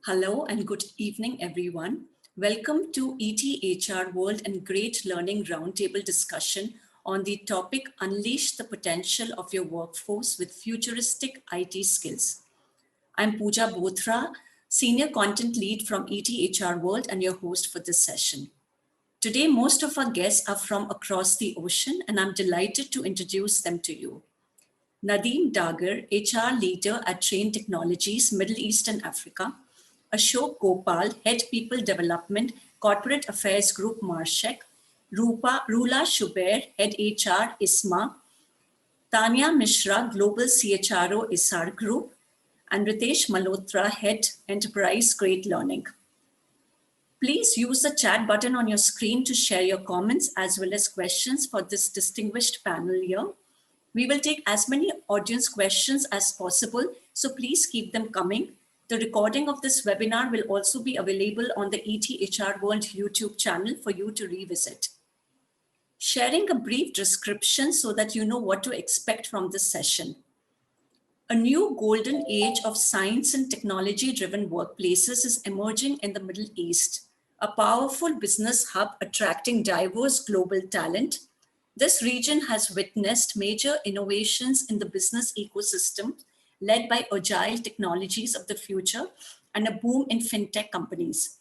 Hello and good evening, everyone. Welcome to ETHRWorld and Great Learning Roundtable discussion on the topic Unleash the Potential of Your Workforce with Futuristic IT Skills. I'm Puja Bothra, Senior Content Lead from ETHRWorld and your host for this session. Today, most of our guests are from across the ocean, and I'm delighted to introduce them to you. Nadeem Dagher, HR Leader at Trane Technologies, Middle East and Africa. Ashok Gopal, Head People Development, Corporate Affairs Group, Mashreq. Rula Shubair, Head HR, ESMA. Tanaya Mishra, Global CHRO, Essar Group. And Ritesh Malhotra, Head Enterprise Great Learning. Please use the chat button on your screen to share your comments as well as questions for this distinguished panel here. We will take as many audience questions as possible, so please keep them coming. The recording of this webinar will also be available on the ETHRWorld YouTube channel for you to revisit. Sharing a brief description so that you know what to expect from this session. A new golden age of science and technology-driven workplaces is emerging in the Middle East, a powerful business hub attracting diverse global talent. This region has witnessed major innovations in the business ecosystem led by agile technologies of the future and a boom in fintech companies.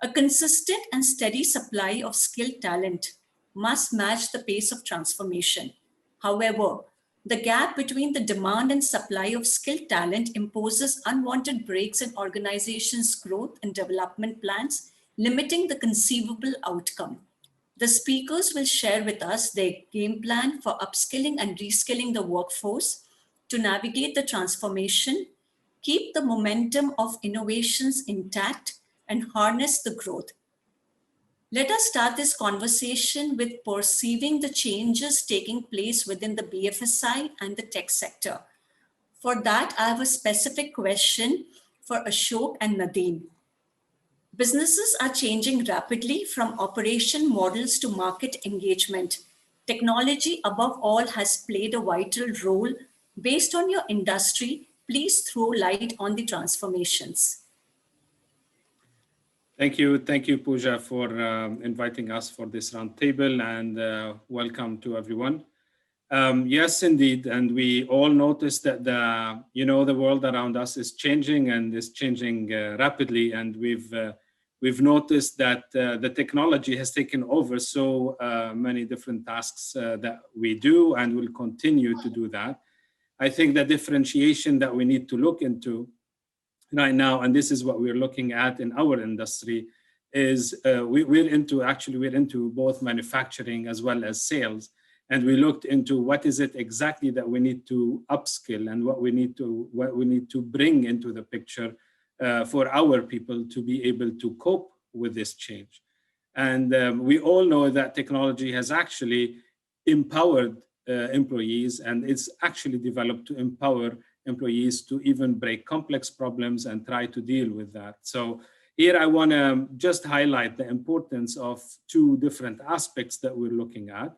A consistent and steady supply of skilled talent must match the pace of transformation. However, the gap between the demand and supply of skilled talent imposes unwanted breaks in organizations' growth and development plans, limiting the conceivable outcome. The speakers will share with us their game plan for upskilling and reskilling the workforce to navigate the transformation, keep the momentum of innovations intact, and harness the growth. Let us start this conversation with perceiving the changes taking place within the BFSI and the tech sector. For that, I have a specific question for Ashok and Nadeem. Businesses are changing rapidly from operation models to market engagement. Technology, above all, has played a vital role. Based on your industry, please throw light on the transformations. Thank you, Puja, for inviting us for this roundtable, and welcome to everyone. Yes, indeed, and we all notice that the world around us is changing and is changing rapidly, and we've noticed that the technology has taken over so many different tasks that we do and will continue to do that. I think the differentiation that we need to look into right now, and this is what we're looking at in our industry, is we're into both manufacturing as well as sales. And we looked into what is it exactly that we need to upskill and what we need to bring into the picture for our people to be able to cope with this change. And we all know that technology has actually empowered employees, and it's actually developed to empower employees to even break complex problems and try to deal with that. So here I want to just highlight the importance of two different aspects that we're looking at.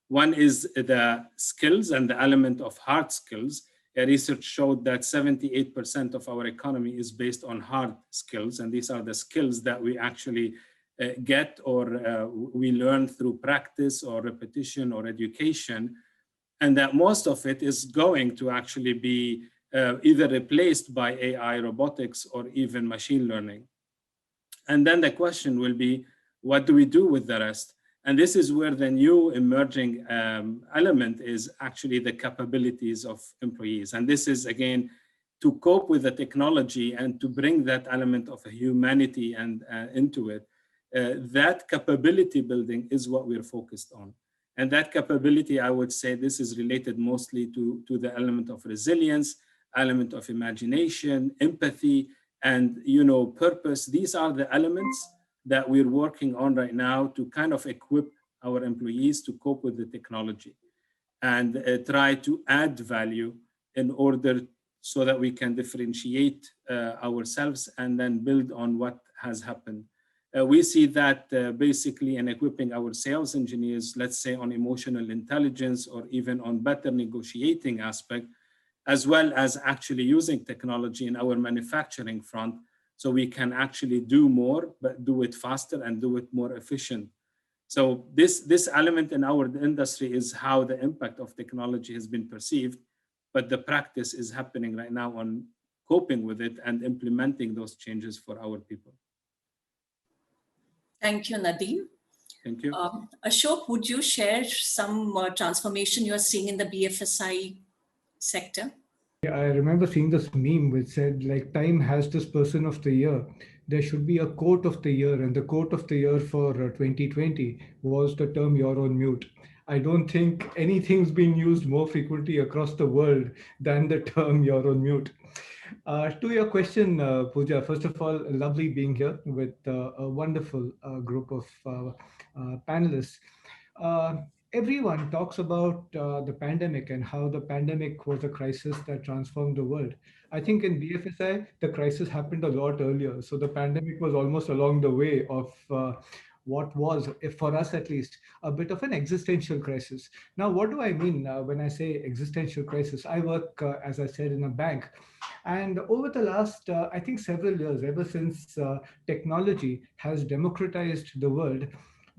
One is the skills and the element of hard skills. Research showed that 78% of our economy is based on hard skills, and these are the skills that we actually get or we learn through practice or repetition or education, and that most of it is going to actually be either replaced by AI, robotics, or even machine learning. And then the question will be, what do we do with the rest? And this is where the new emerging element is actually the capabilities of employees. And this is, again, to cope with the technology and to bring that element of humanity and into it. That capability building is what we're focused on. And that capability, I would say, this is related mostly to the element of resilience, element of imagination, empathy, and purpose. These are the elements that we're working on right now to kind of equip our employees to cope with the technology and try to add value in order so that we can differentiate ourselves and then build on what has happened. We see that basically in equipping our sales engineers, let's say on emotional intelligence or even on better negotiating aspect, as well as actually using technology in our manufacturing front, so we can actually do more, but do it faster and do it more efficient. So this element in our industry is how the impact of technology has been perceived, but the practice is happening right now on coping with it and implementing those changes for our people. Thank you, Nadeem. Thank you. Ashok, would you share some transformation you're seeing in the BFSI sector? I remember seeing this meme which said, like, time has this person of the year. There should be a quote of the year, and the quote of the year for 2020 was the term "you're on mute." I don't think anything's been used more frequently across the world than the term "you're on mute." To your question, Puja, first of all, lovely being here with a wonderful group of panelists. Uh, Everyone talks about the pandemic and how the pandemic was a crisis that transformed the world. I think in BFSI, the crisis happened a lot earlier. So the pandemic was almost along the way of what was, if for us at least, a bit of an existential crisis. Now, what do I mean when I say existential crisis? I work, as I said, in a bank. And over the last, I think, several years, ever since technology has democratized the world,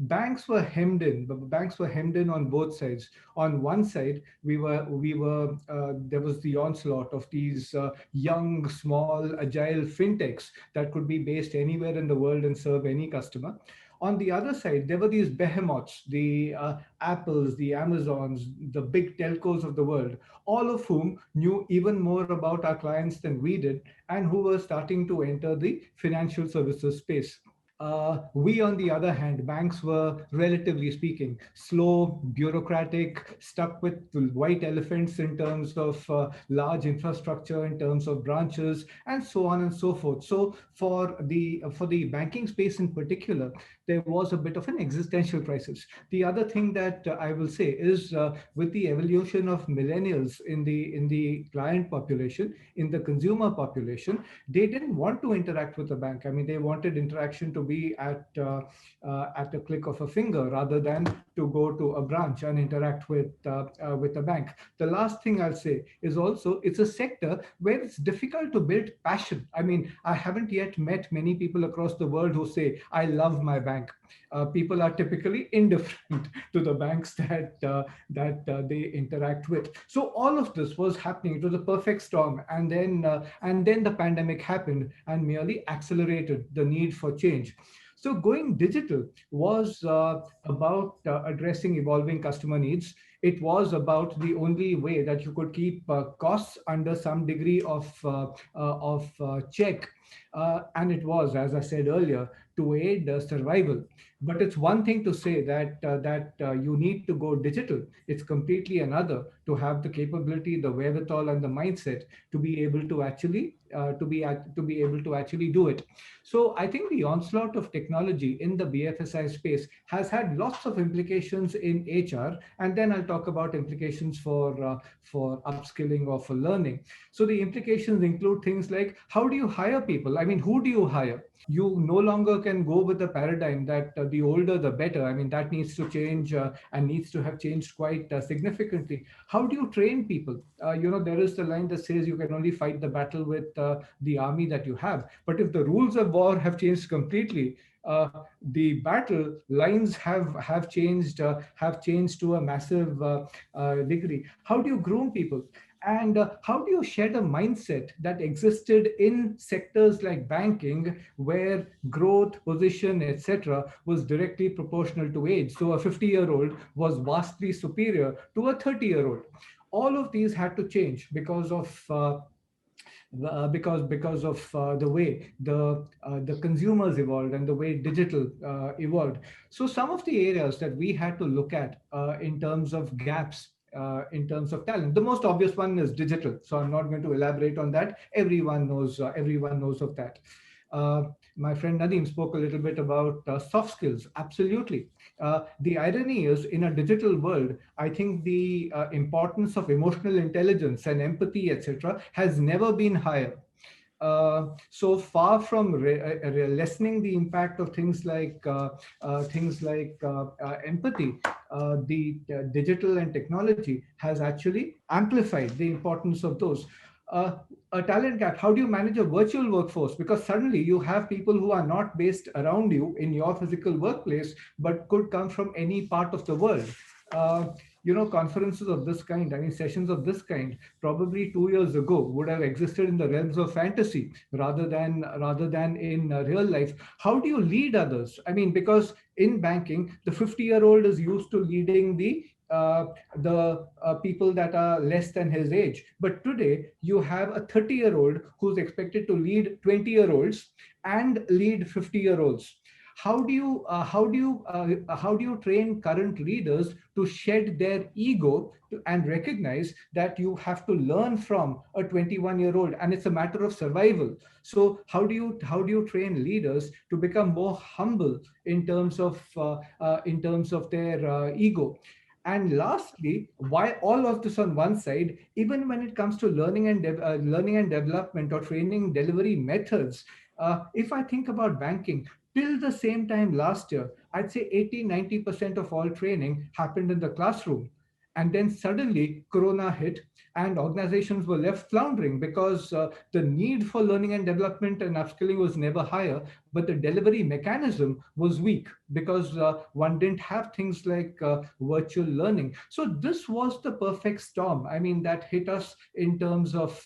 banks were hemmed in. But banks were hemmed in on both sides. On one side, there was the onslaught of these young, small, agile fintechs that could be based anywhere in the world and serve any customer. On the other side, there were these behemoths, the Apples, the Amazons, the big telcos of the world, all of whom knew even more about our clients than we did, and who were starting to enter the financial services space. We, on the other hand, banks were, relatively speaking, slow, bureaucratic, stuck with white elephants in terms of large infrastructure, in terms of branches, and so on and so forth. So for the banking space in particular, there was a bit of an existential crisis. The other thing that I will say is with the evolution of millennials in the client population, in the consumer population, they didn't want to interact with the bank. I mean, they wanted interaction to be at a click of a finger rather than to go to a branch and interact with a bank. The last thing I'll say is also it's a sector where it's difficult to build passion. I mean, I haven't yet met many people across the world who say, I love my bank. People are typically indifferent to the banks that they interact with. So all of this was happening. It was a perfect storm, and then the pandemic happened and merely accelerated the need for change. So going digital was about addressing evolving customer needs. It was about the only way that you could keep costs under some degree of check. And it was, as I said earlier, to aid survival. But it's one thing to say that you need to go digital. It's completely another to have the capability, the wherewithal, and the mindset to be able to actually do it. So I think the onslaught of technology in the BFSI space has had lots of implications in HR, and then I'll talk about implications for upskilling or for learning. So the implications include things like, how do you hire people? I mean, who do you hire? You no longer can go with the paradigm that the older the better. I mean, that needs to change and needs to have changed quite significantly. How do you train people? There is the line that says you can only fight the battle with the army that you have. But if the rules of war have changed completely, the battle lines have changed to a massive degree. How do you groom people? And how do you shed a mindset that existed in sectors like banking, where growth, position, etc., was directly proportional to age? So a 50-year-old was vastly superior to a 30-year-old. All of these had to change because of the way the consumers evolved and the way digital evolved. So some of the areas that we had to look at in terms of gaps, in terms of talent. The most obvious one is digital, so I'm not going to elaborate on that. Everyone knows of that. My friend Nadeem spoke a little bit about soft skills. Absolutely. The irony is, in a digital world, I think the importance of emotional intelligence and empathy, etc., has never been higher. So far from lessening the impact of things like empathy, the digital and technology has actually amplified the importance of those. a talent gap. How do you manage a virtual workforce? Because suddenly you have people who are not based around you in your physical workplace, but could come from any part of the world. Uh, Conferences of this kind, I mean, sessions of this kind, probably 2 years ago would have existed in the realms of fantasy rather than in real life. How do you lead others? I mean, because in banking, the 50-year-old is used to leading the people that are less than his age. But today, you have a 30-year-old who's expected to lead 20-year-olds and lead 50-year-olds. How do you train current leaders to shed their ego and recognize that you have to learn from a 21-year-old, and it's a matter of survival? So how do you train leaders to become more humble in terms of their ego? And lastly, why all of this on one side, even when it comes to learning and development or training delivery methods, if I think about banking, till the same time last year, I'd say 80-90% of all training happened in the classroom. And then suddenly Corona hit and organizations were left floundering because the need for learning and development and upskilling was never higher, but the delivery mechanism was weak because one didn't have things like virtual learning. So this was the perfect storm. I mean, that hit us in terms of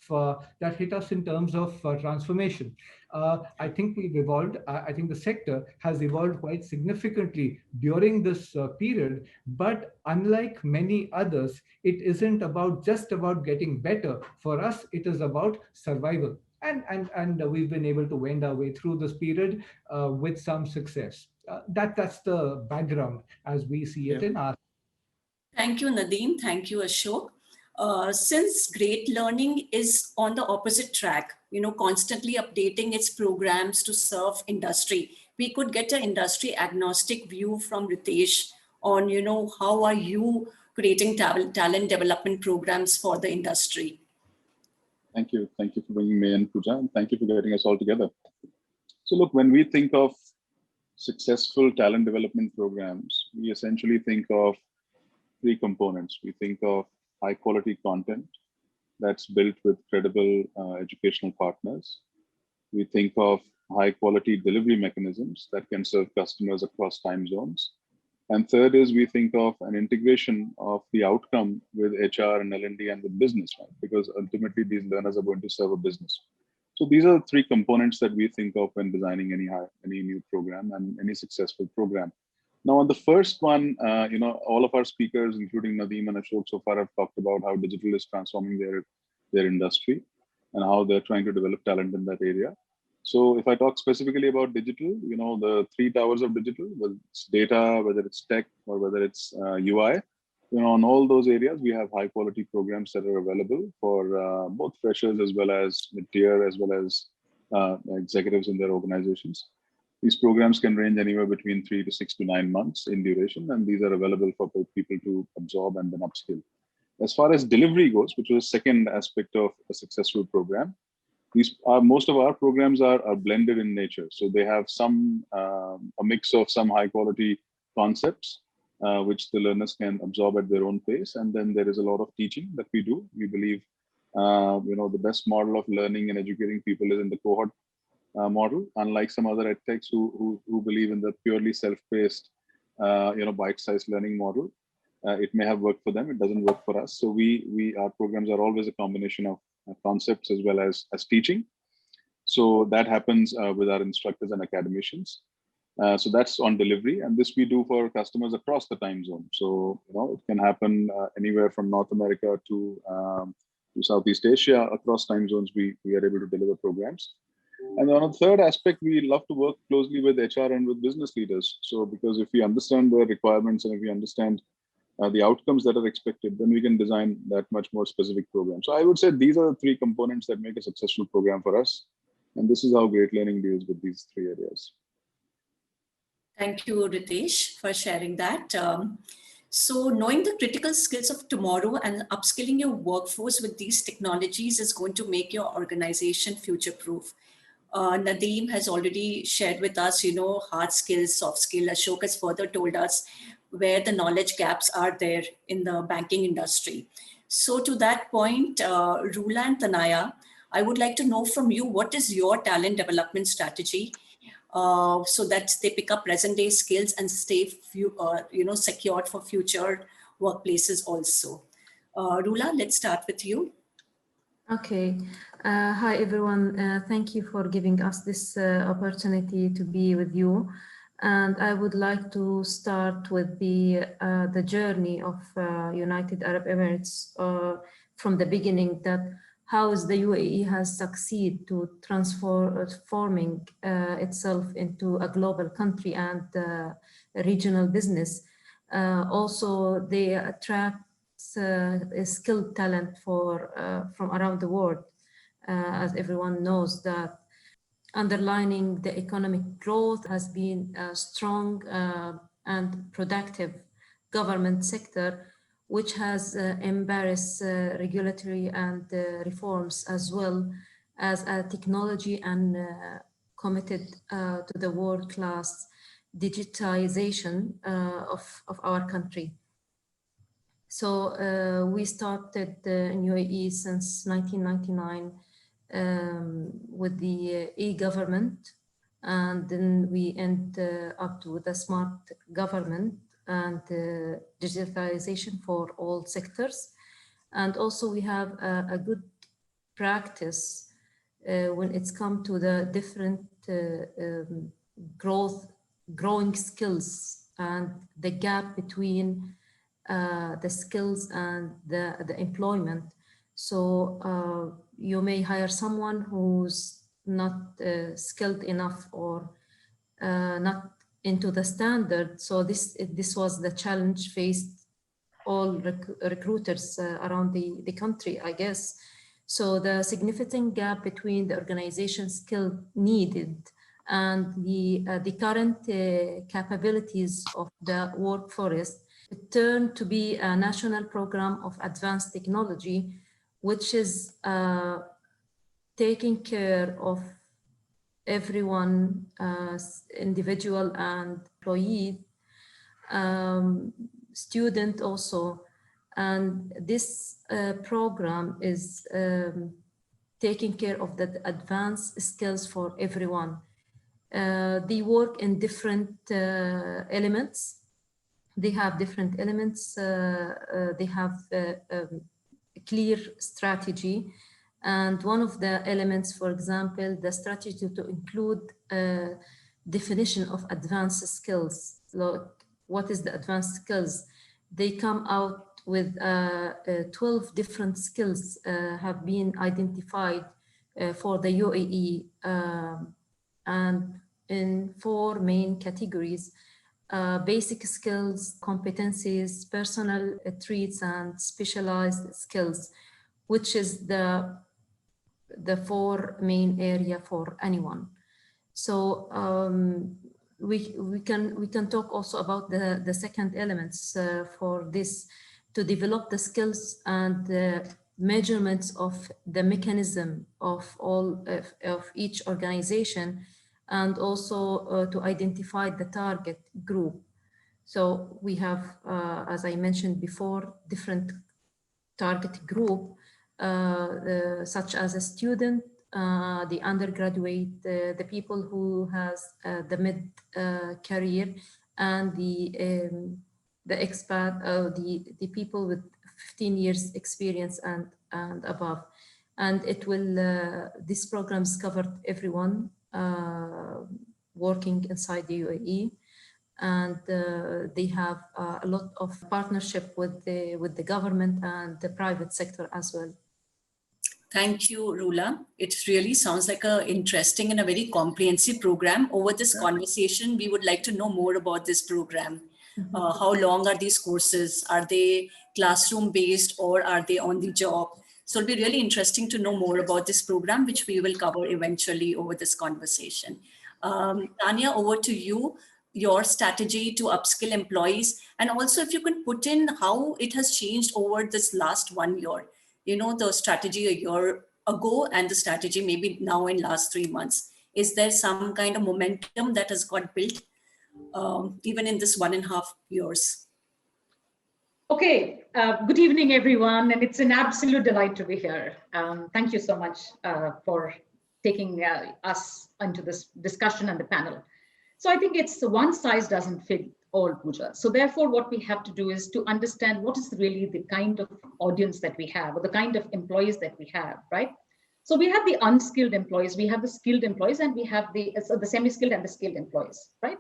transformation. I think we've evolved. I think the sector has evolved quite significantly during this period. But unlike many others, it isn't just about getting better. For us, it is about survival. And we've been able to wend our way through this period with some success. That's the background as we see it Yeah. in our. Thank you, Nadeem. Thank you, Ashok. Since great learning is on the opposite track, constantly updating its programs to serve industry, we could get an industry agnostic view from Ritesh on, how are you creating talent development programs for the industry? Thank you. Thank you for bringing me in, Puja, and thank you for getting us all together. So look, when we think of successful talent development programs, we essentially think of three components. We think of high quality content that's built with credible educational partners. We think of high quality delivery mechanisms that can serve customers across time zones. And third is we think of an integration of the outcome with HR and L&D and with business, right? Because ultimately these learners are going to serve a business. So these are the three components that we think of when designing any new program and any successful program. Now, on the first one, all of our speakers, including Nadeem and Ashok so far, have talked about how digital is transforming their industry and how they're trying to develop talent in that area. So if I talk specifically about digital, the three towers of digital, whether it's data, whether it's tech, or whether it's UI, on all those areas, we have high quality programs that are available for both freshers as well as mid-tier, as well as executives in their organizations. These programs can range anywhere between 3 to 6 to 9 months in duration, and these are available for both people to absorb and then upskill. As far as delivery goes, which was the second aspect of a successful program, most of our programs are blended in nature. So they have a mix of some high quality concepts, which the learners can absorb at their own pace. And then there is a lot of teaching that we do. We believe, the best model of learning and educating people is in the cohort model, unlike some other edtechs who believe in the purely self-paced, bite-sized learning model. It may have worked for them, it doesn't work for us. So our programs are always a combination of concepts as well as teaching. So that happens with our instructors and academicians. So that's on delivery, and this we do for customers across the time zone. So it can happen anywhere from North America to Southeast Asia. Across time zones, we are able to deliver programs. And on the third aspect, we love to work closely with HR and with business leaders. So because if we understand the requirements and if we understand the outcomes that are expected, then we can design that much more specific program. So I would say these are the three components that make a successful program for us. And this is how Great Learning deals with these three areas. Thank you, Ritesh, for sharing that. So knowing the critical skills of tomorrow and upskilling your workforce with these technologies is going to make your organization future-proof. Nadeem has already shared with us, hard skills, soft skills. Ashok has further told us where the knowledge gaps are there in the banking industry. So to that point, Rula and Tanaya, I would like to know from you, what is your talent development strategy so that they pick up present day skills and stay secured for future workplaces also. Rula, let's start with you. Okay. Hi, everyone. Thank you for giving us this opportunity to be with you. And I would like to start with the journey of United Arab Emirates from the beginning, that how is the UAE has succeeded to transforming itself into a global country and a regional business. Also, they attract skilled talent from around the world, as everyone knows that underlining the economic growth has been a strong and productive government sector, which has embraced regulatory and reforms, as well as technology, and committed to the world-class digitization of our country. So we started in UAE since 1999 with the e-government, and then we end up to the smart government and digitalization for all sectors. And also we have a good practice when it's come to the different growing skills and the gap between the skills and the employment. So you may hire someone who's not skilled enough or not into the standard. So this was the challenge faced all recruiters around the country, I guess. So the significant gap between the organization skill needed and the current capabilities of the workforce, it turned to be a national program of advanced technology, which is taking care of everyone, individual and employee, student also. And this program is taking care of the advanced skills for everyone. They work in different elements. They have different elements. They have a clear strategy. And one of the elements, for example, the strategy to include definition of advanced skills. Like, what is the advanced skills? They come out with 12 different skills have been identified for the UAE and in 4 main categories: basic skills, competencies, personal traits, and specialized skills, which is the 4 main area for anyone. So we can talk also about the second elements for this, to develop the skills and the measurements of the mechanism of all of each organization, and also to identify the target group. So we have, as I mentioned before, different target group, such as a student, the undergraduate, the people who has the mid career, and the expat, the people with 15 years experience and above. And it will, this programs covered everyone working inside the UAE, and they have a lot of partnership with the government and the private sector as well. Thank you, Rula. It really sounds like an interesting and a very comprehensive program. Over this conversation, we would like to know more about this program. How long are these courses? Are they classroom based or are they on the job? So it'll be really interesting to know more about this program, which we will cover eventually over this conversation. Tanya, over to you, your strategy to upskill employees, and also if you can put in how it has changed over this last 1 year. You know, the strategy a year ago and the strategy maybe now in last 3 months. Is there some kind of momentum that has got built even in this 1.5 years? Okay, good evening, everyone, and it's an absolute delight to be here. Thank you so much for taking us into this discussion and the panel. So I think it's one size doesn't fit all, Puja. So therefore, what we have to do is to understand what is really the kind of audience that we have, or the kind of employees that we have, right? So we have the unskilled employees, we have the skilled employees, and we have the semi-skilled and the skilled employees, right?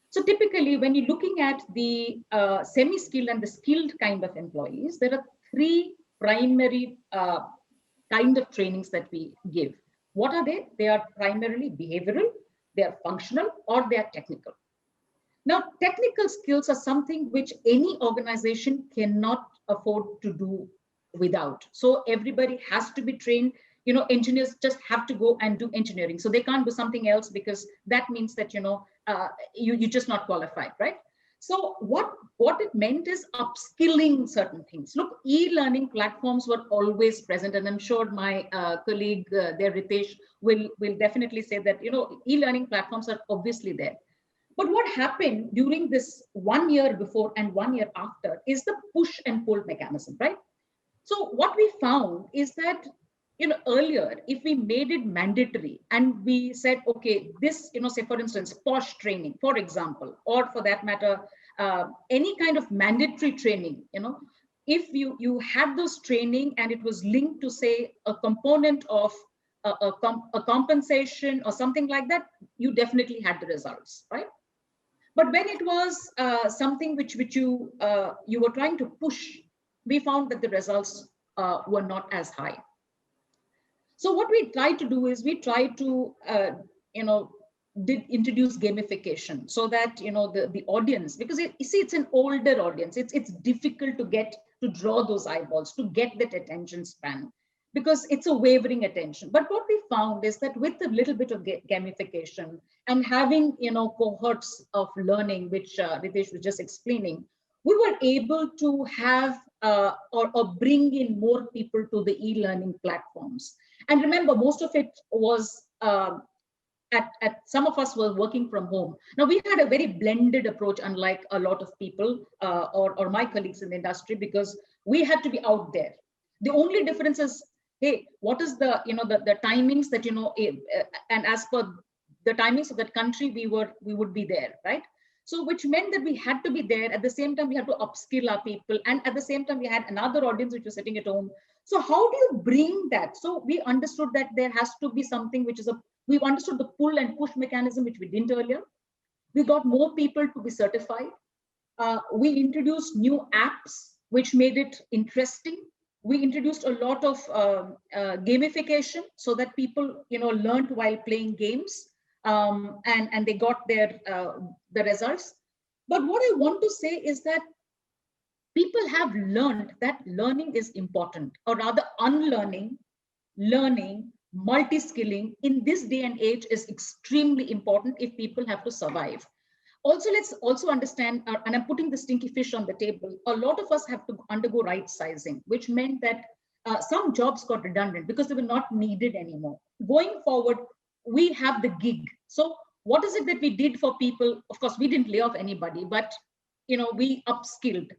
So typically, when you're looking at the semi-skilled and the skilled kind of employees, there are three primary kind of trainings that we give. What are they? They are primarily behavioral, they are functional, or they are technical. Now, technical skills are something which any organization cannot afford to do without. So everybody has to be trained. You know, engineers just have to go and do engineering. So they can't do something else because that means that, you know, you're just not qualified, right? So what it meant is upskilling certain things. Look, e-learning platforms were always present, and I'm sure my colleague there, Ritesh, will definitely say that, you know, e-learning platforms are obviously there. But what happened during this 1 year before and 1 year after is the push and pull mechanism, right? So what we found is that, you know, earlier, if we made it mandatory and we said, okay, this, you know, say for instance, POSH training, for example, or for that matter, any kind of mandatory training, you know, if you had those training and it was linked to, say, a component of a compensation or something like that, you definitely had the results, right? But when it was something which you were trying to push, we found that the results were not as high. So what we try to do is we try to, you know, introduce gamification so that, you know, the audience, because you see, it's an older audience. It's difficult to draw those eyeballs, to get that attention span, because it's a wavering attention. But what we found is that with a little bit of gamification and having, you know, cohorts of learning, which Ritesh was just explaining, we were able to have or bring in more people to the e-learning platforms. And remember, most of it was at some of us were working from home. Now we had a very blended approach, unlike a lot of people or my colleagues in the industry, because we had to be out there. The only difference is, hey, what is the, you know, the timings that, you know, and as per the timings of that country, we would be there, right? So which meant that we had to be there. At the same time, we had to upskill our people. And at the same time, we had another audience which was sitting at home. So how do you bring that? So we understood that there has to be something which is we understood the pull and push mechanism, which we didn't earlier. We got more people to be certified. We introduced new apps, which made it interesting. We introduced a lot of gamification so that people, you know, learned while playing games, and they got their the results. But what I want to say is that people have learned that learning is important, or rather unlearning, learning, multi-skilling in this day and age is extremely important if people have to survive. Also, let's also understand, and I'm putting the stinky fish on the table, a lot of us have to undergo right sizing, which meant that some jobs got redundant because they were not needed anymore. Going forward, we have the gig. So what is it that we did for people? Of course, we didn't lay off anybody, but, you know, we upskilled.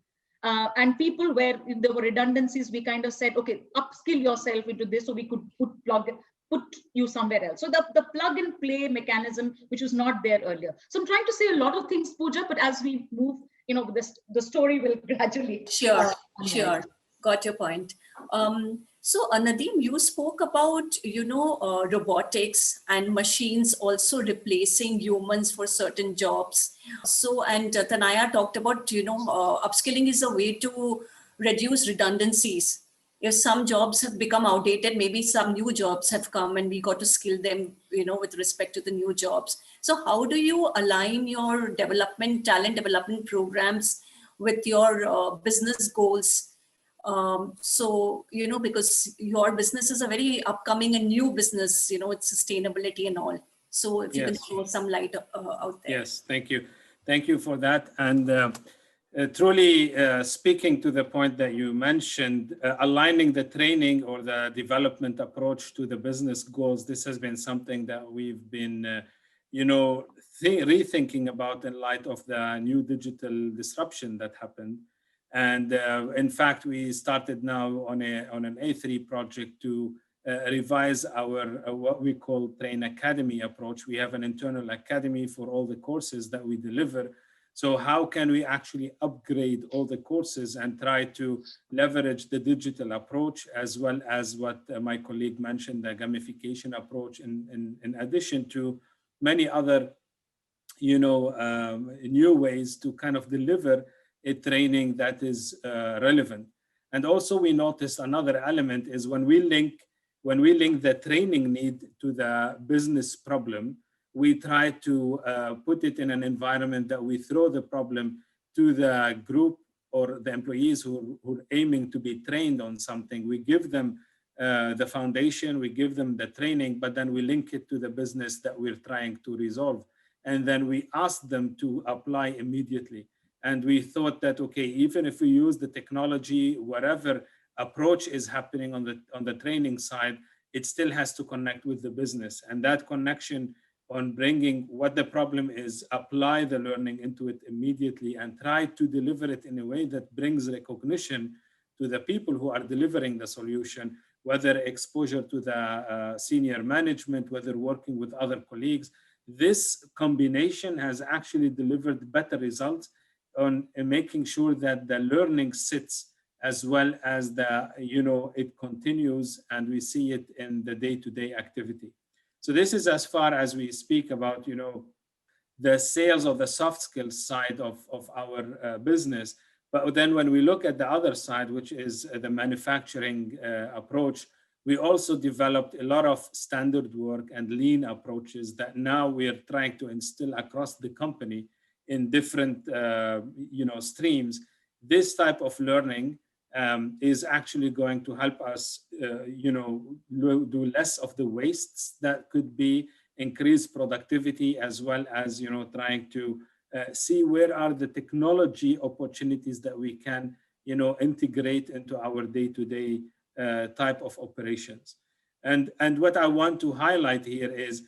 And people where there were redundancies, we kind of said, okay, upskill yourself into this, so we could put you somewhere else. So the plug and play mechanism, which was not there earlier. So I'm trying to say a lot of things, Puja, but as we move, you know, the story will gradually. Sure. Got your point. So Nadeem, you spoke about, you know, robotics and machines also replacing humans for certain jobs. So, and Tanaya talked about, you know, upskilling is a way to reduce redundancies. If some jobs have become outdated, maybe some new jobs have come and we got to skill them, you know, with respect to the new jobs. So how do you align your talent development programs with your business goals? So, you know, because your business is a very upcoming and new business, you know, it's sustainability and all. So if you can throw some light out there. Yes, thank you. Thank you for that. And truly speaking to the point that you mentioned, aligning the training or the development approach to the business goals, this has been something that we've been, you know, rethinking about in light of the new digital disruption that happened. And in fact, we started now on an A3 project to revise our what we call Trane Academy approach. We have an internal academy for all the courses that we deliver. So how can we actually upgrade all the courses and try to leverage the digital approach, as well as what my colleague mentioned, the gamification approach, in addition to many other new ways to kind of deliver a training that is relevant. And also we noticed another element is when we link the training need to the business problem, we try to put it in an environment that we throw the problem to the group or the employees who are aiming to be trained on something. We give them the foundation, we give them the training, but then we link it to the business that we're trying to resolve. And then we ask them to apply immediately. And we thought that, okay, even if we use the technology, whatever approach is happening on the training side, it still has to connect with the business. And that connection on bringing what the problem is, apply the learning into it immediately, and try to deliver it in a way that brings recognition to the people who are delivering the solution, whether exposure to the senior management, whether working with other colleagues. This combination has actually delivered better results on making sure that the learning sits, as well as it continues, and we see it in the day-to-day activity. So this is as far as we speak about, the sales of the soft skills side of our business. But then when we look at the other side, which is the manufacturing approach, we also developed a lot of standard work and lean approaches that now we are trying to instill across the company in different streams. This type of learning is actually going to help us do less of the wastes that could be, increase productivity, as well as trying to see where are the technology opportunities that we can integrate into our day-to-day type of operations. And what I want to highlight here is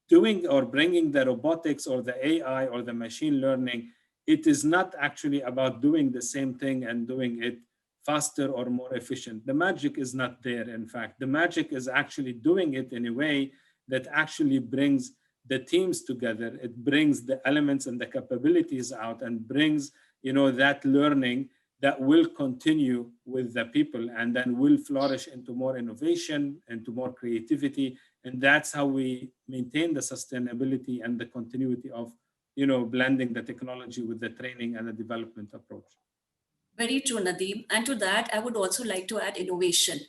doing or bringing the robotics or the AI or the machine learning. It is not actually about doing the same thing and doing it faster or more efficient. The magic is not there. In fact, the magic is actually doing it in a way that actually brings the teams together. It brings the elements and the capabilities out, and brings that learning that will continue with the people, and then will flourish into more innovation, into more creativity. And that's how we maintain the sustainability and the continuity of blending the technology with the training and the development approach. Very true, Nadeem. And to that, I would also like to add innovation.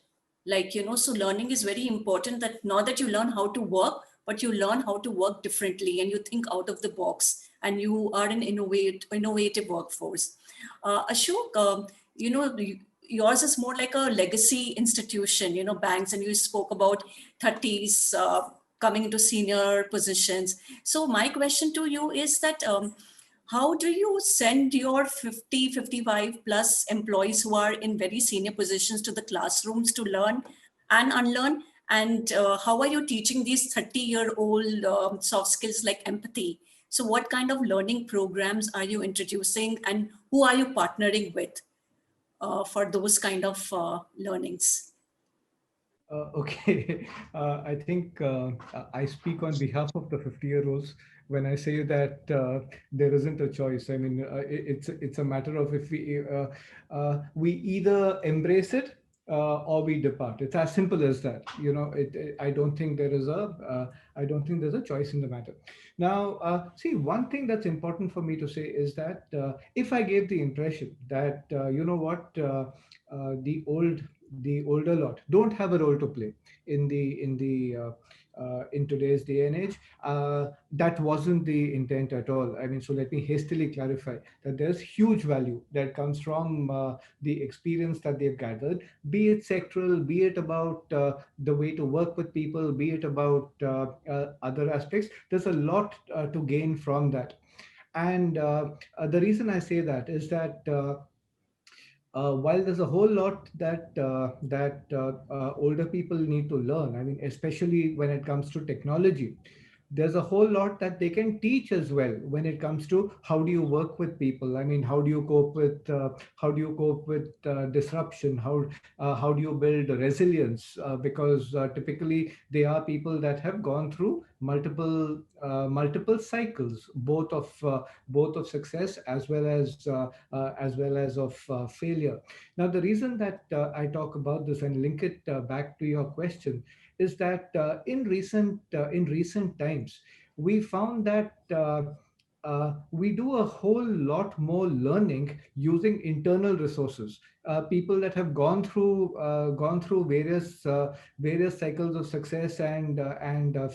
So learning is very important, that not that you learn how to work, but you learn how to work differently, and you think out of the box, and you are an innovative workforce. Ashok, yours is more like a legacy institution, banks, and you spoke about 30s coming into senior positions. So my question to you is that, how do you send your 50, 55 plus employees who are in very senior positions to the classrooms to learn and unlearn? And how are you teaching these 30-year-old soft skills like empathy? So what kind of learning programs are you introducing, and who are you partnering with for those kind of learnings? Okay, I think I speak on behalf of the 50-year-olds when I say that there isn't a choice. I mean, it's a matter of if we either embrace it or we depart. It's as simple as that. I don't think there is I don't think there's a choice in the matter. Now, see, one thing that's important for me to say is that if I gave the impression that the older lot don't have a role to play in today's day and age, that wasn't the intent at all. I mean, so let me hastily clarify that there's huge value that comes from the experience that they've gathered, be it sectoral, be it about the way to work with people, be it about other aspects. There's a lot to gain from that. And the reason I say that is that while there's a whole lot that older people need to learn, I mean, especially when it comes to technology, there's a whole lot that they can teach as well when it comes to how do you work with people. I mean, how do you cope with disruption? How do you build resilience? Because typically they are people that have gone through multiple cycles, both of success as well as of failure. Now, the reason that I talk about this and link it back to your question is that in recent times we found that we do a whole lot more learning using internal resources. People that have gone through various cycles of success and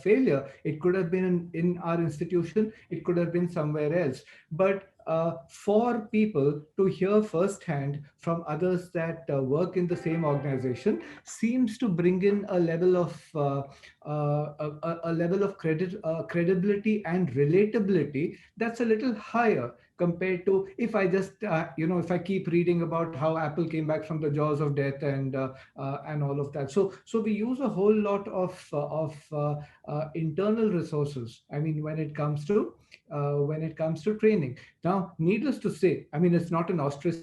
failure. It could have been in our institution. It could have been somewhere else. But for people to hear firsthand from others that work in the same organization seems to bring in a level of a level of credibility and relatability that's a little higher compared to if I just if I keep reading about how Apple came back from the jaws of death and all of that. So we use a whole lot of internal resources. I mean, when it comes to training. Now, needless to say, I mean, it's not an ostrich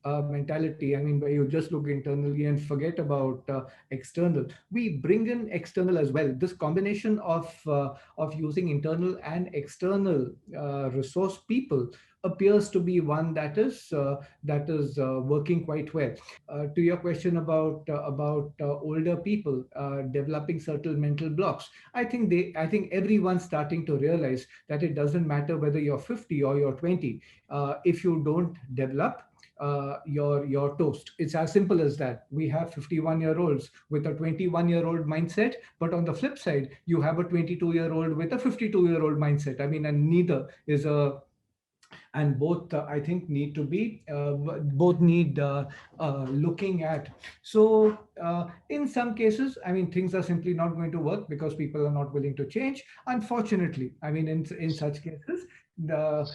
mentality. I mean, where you just look internally and forget about external. We bring in external as well. This combination of using internal and external resource people appears to be one that is working quite well. To your question about older people developing certain mental blocks, I think everyone's starting to realize that it doesn't matter whether you're 50 or you're 20. If you don't develop, you're toast. It's as simple as that. We have 51-year-olds with a 21-year-old mindset, but on the flip side, you have a 22-year-old with a 52-year-old mindset. I mean, and neither is a and both I think need to be both need looking at. So in some cases, I mean, things are simply not going to work because people are not willing to change, unfortunately. I mean, in such cases,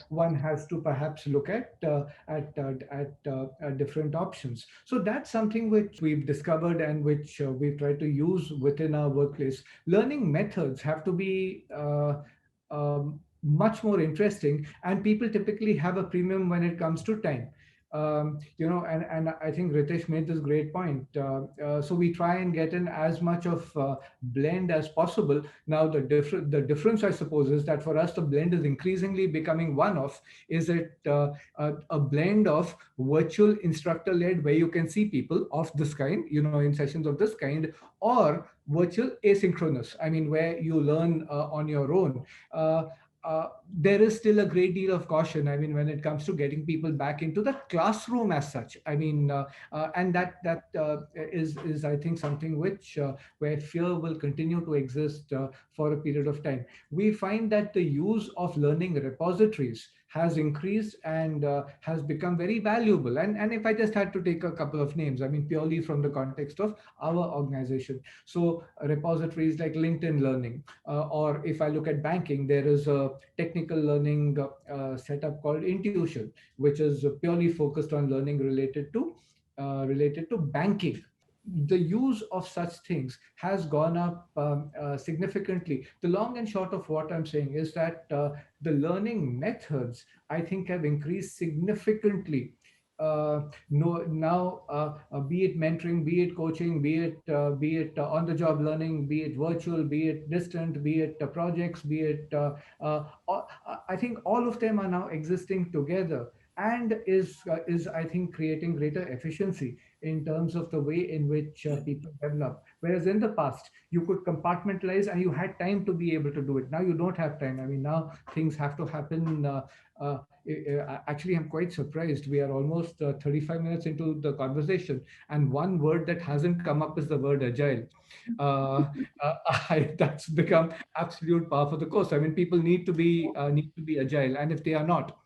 one has to perhaps look at different options. So that's something which we've discovered and which we've tried to use within our workplace. Learning methods have to be much more interesting, and people typically have a premium when it comes to time. And I think Ritesh made this great point. So we try and get in as much of blend as possible. Now the difference, I suppose, is that for us the blend is increasingly becoming one of. Is it a blend of virtual instructor led, where you can see people of this kind, in sessions of this kind, or virtual asynchronous? I mean, where you learn on your own. There is still a great deal of caution. I mean, when it comes to getting people back into the classroom as such. I mean, and that is I think something which where fear will continue to exist for a period of time. We find that the use of learning repositories has increased and has become very valuable. And if I just had to take a couple of names, I mean, purely from the context of our organization. So repositories like LinkedIn Learning, or if I look at banking, there is a technical learning setup called Intuition, which is purely focused on learning related to banking. The use of such things has gone up significantly. The long and short of what I'm saying is that the learning methods, I think, have increased significantly. No, now, be it mentoring, be it coaching, be it on-the-job learning, be it virtual, be it distant, be it projects, be it I think all of them are now existing together, and is I think creating greater efficiency in terms of the way in which people develop. Whereas in the past, you could compartmentalize and you had time to be able to do it. Now you don't have time. I mean, now things have to happen. Actually, I'm quite surprised. We are almost 35 minutes into the conversation, and one word that hasn't come up is the word agile. That's become absolute par for the course. I mean, people need to be agile, and if they are not,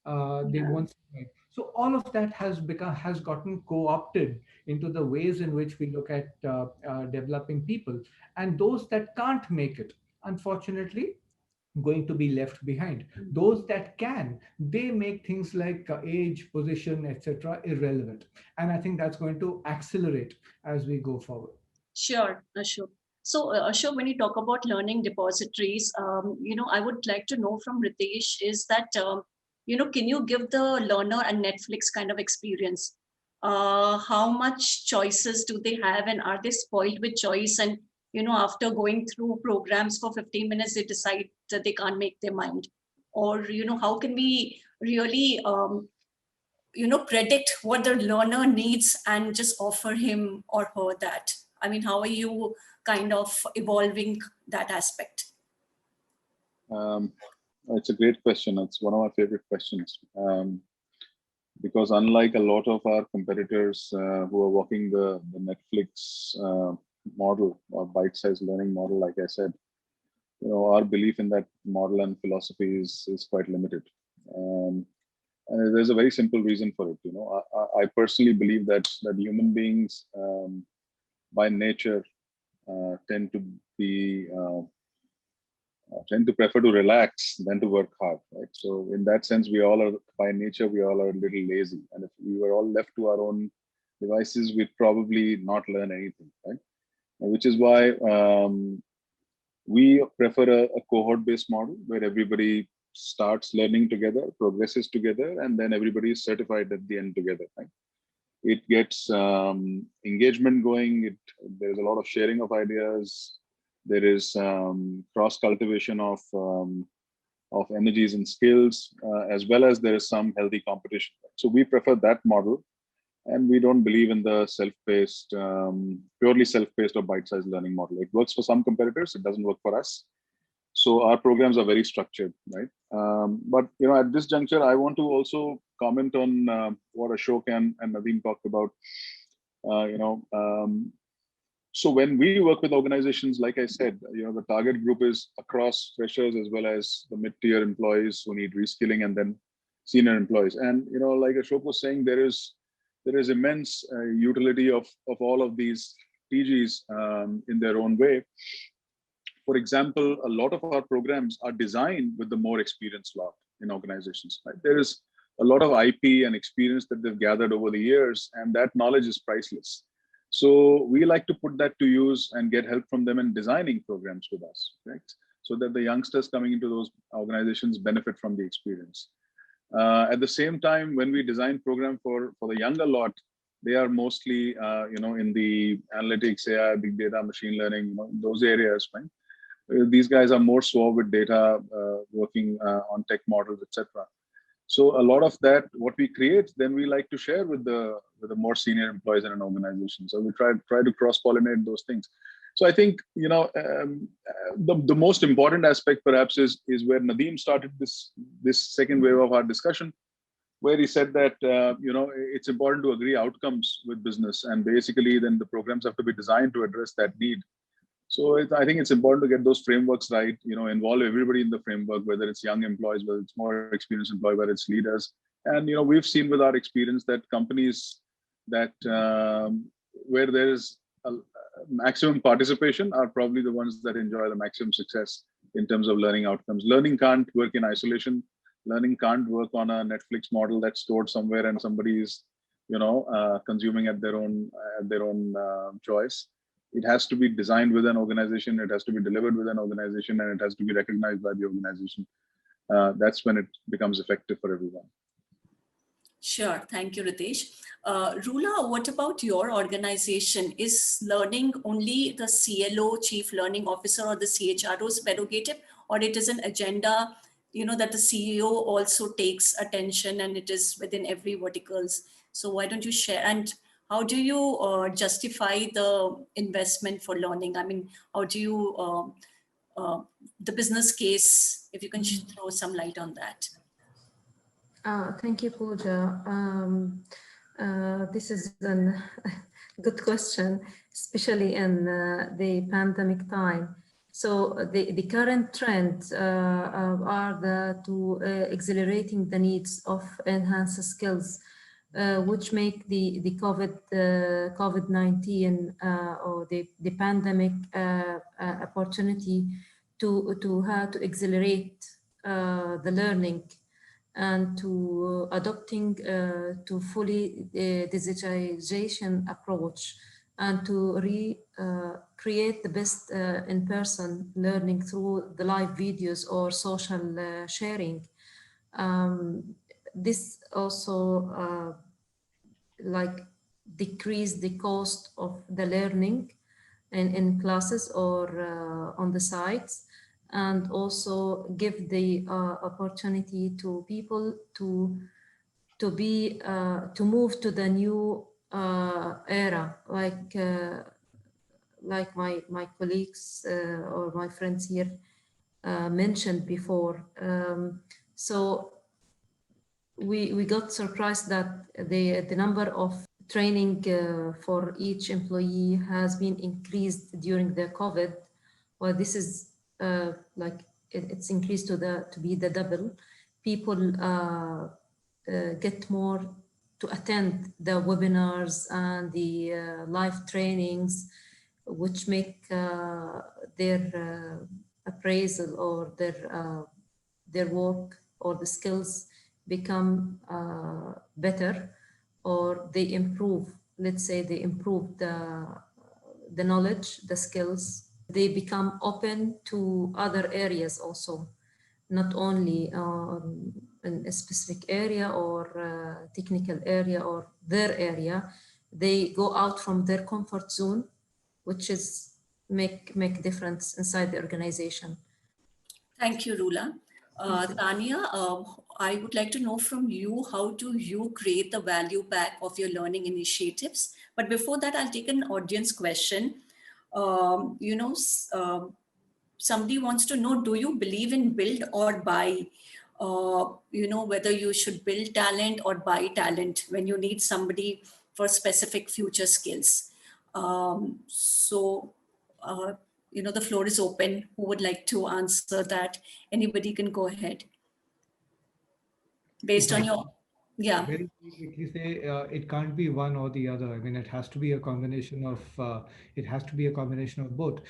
they won't survive. So all of that has gotten co-opted into the ways in which we look at developing people, and those that can't make it, unfortunately, going to be left behind. Those that can, they make things like age, position, etc. irrelevant, and I think that's going to accelerate as we go forward. Sure, Ashok. So Ashok, when you talk about learning depositories, I would like to know from Ritesh is that, can you give the learner a Netflix kind of experience? How much choices do they have, and are they spoiled with choice? And, after going through programs for 15 minutes, they decide that they can't make their mind. Or, how can we really, predict what the learner needs and just offer him or her that? I mean, how are you kind of evolving that aspect? It's a great question. It's one of my favorite questions. Because unlike a lot of our competitors who are walking the Netflix model or bite-sized learning model, like I said, our belief in that model and philosophy is quite limited. And there's a very simple reason for it. I personally believe that human beings by nature tend to prefer to relax than to work hard, right? So in that sense, we all are, by nature, we all are a little lazy. And if we were all left to our own devices, we'd probably not learn anything, right? Which is why we prefer a cohort-based model where everybody starts learning together, progresses together, and then everybody is certified at the end together, right? It gets engagement going. There's a lot of sharing of ideas. There is cross cultivation of energies and skills, as well as there is some healthy competition. So we prefer that model, and we don't believe in the self-paced, purely self-paced or bite-sized learning model. It works for some competitors. It doesn't work for us. So our programs are very structured, right? But at this juncture, I want to also comment on what Ashok and Nadeem talked about. So when we work with organizations, like I said, the target group is across freshers as well as the mid-tier employees who need reskilling, and then senior employees. And like Ashok was saying, there is immense utility of all of these TGs in their own way. For example, a lot of our programs are designed with the more experienced lot in organizations, right? There is a lot of IP and experience that they've gathered over the years, and that knowledge is priceless. So we like to put that to use and get help from them in designing programs with us, right? So that the youngsters coming into those organizations benefit from the experience. At the same time, when we design program for the younger lot, they are mostly, in the analytics, AI, big data, machine learning, those areas, right? These guys are more suave with data, working on tech models, etc. So a lot of that, what we create, then we like to share with the more senior employees in an organization. So we try to cross-pollinate those things. So I think the most important aspect perhaps is where Nadeem started this second wave of our discussion, where he said that it's important to agree outcomes with business, and basically then the programs have to be designed to address that need. So I think it's important to get those frameworks right, involve everybody in the framework, whether it's young employees, whether it's more experienced employees, whether it's leaders. And, we've seen with our experience that companies that where there is a maximum participation are probably the ones that enjoy the maximum success in terms of learning outcomes. Learning can't work in isolation. Learning can't work on a Netflix model that's stored somewhere and somebody is, consuming at their own choice. It has to be designed with an organization, it has to be delivered with an organization, and it has to be recognized by the organization. That's when it becomes effective for everyone. Sure, thank you, Ritesh. Rula, what about your organization? Is learning only the CLO, Chief Learning Officer, or the CHRO's prerogative, or it is an agenda, that the CEO also takes attention and it is within every verticals? So why don't you share? And how do you justify the investment for learning? I mean, how do you, the business case, if you can throw some light on that? Thank you, Puja. This is a good question, especially in the pandemic time. So the current trends are to accelerating the needs of enhanced skills, which make the COVID-19 or the pandemic opportunity to accelerate the learning and to adopting to fully digitization approach, and to create the best in-person learning through the live videos or social sharing. This also like decrease the cost of the learning in classes or on the sites, and also give the opportunity to people to move to the new era, like my colleagues or my friends here mentioned before. So we got surprised that the number of training for each employee has been increased during the COVID. Well, this is like it's increased to be the double. People get more to attend the webinars and the live trainings, which make their appraisal or their work or the skills become better, or they improve. Let's say they improve the knowledge, the skills. They become open to other areas also, not only in a specific area or technical area or their area. They go out from their comfort zone, which is make difference inside the organization. Thank you, Rula. Tanya, I would like to know from you, how do you create the value back of your learning initiatives? But before that, I'll take an audience question. Somebody wants to know, do you believe in build or buy? Whether you should build talent or buy talent when you need somebody for specific future skills. The floor is open. Who would like to answer that? Anybody can go ahead. Based on your, yeah. Very quickly say it can't be one or the other. I mean, it has to be a combination of both.